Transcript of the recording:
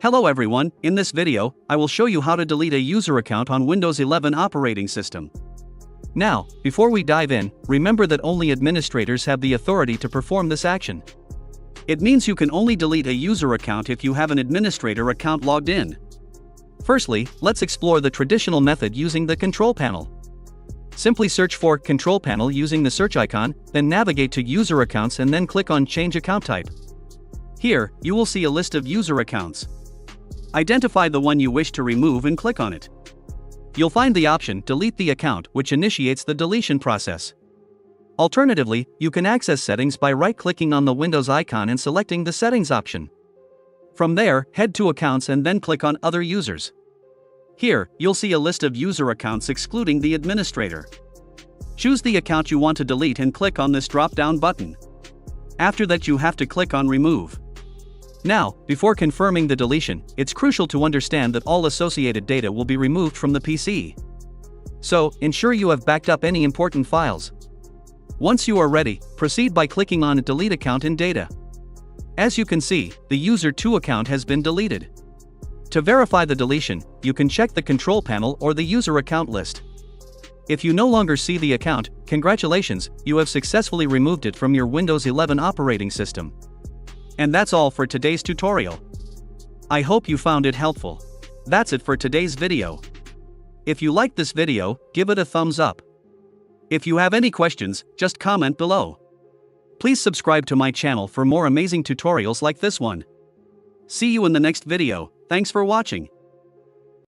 Hello everyone, in this video, I will show you how to delete a user account on Windows 11 operating system. Now, before we dive in, remember that only administrators have the authority to perform this action. It means you can only delete a user account if you have an administrator account logged in. Firstly, let's explore the traditional method using the control panel. Simply search for Control Panel using the search icon, then navigate to User Accounts and then click on Change Account Type. Here, you will see a list of user accounts. Identify the one you wish to remove and click on it. You'll find the option Delete the account, which initiates the deletion process. Alternatively, you can access settings by right-clicking on the Windows icon and selecting the Settings option. From there, head to Accounts and then click on Other Users. Here, you'll see a list of user accounts excluding the administrator. Choose the account you want to delete and click on this drop-down button. After that, you have to click on Remove. Now, before confirming the deletion, it's crucial to understand that all associated data will be removed from the PC. So, ensure you have backed up any important files. Once you are ready, proceed by clicking on Delete Account in Data. As you can see, the User2 account has been deleted. To verify the deletion, you can check the control panel or the user account list. If you no longer see the account, congratulations, you have successfully removed it from your Windows 11 operating system. And that's all for today's tutorial. I hope you found it helpful. That's it for today's video. If you liked this video, give it a thumbs up. If you have any questions, just comment below. Please subscribe to my channel for more amazing tutorials like this one. See you in the next video. Thanks for watching.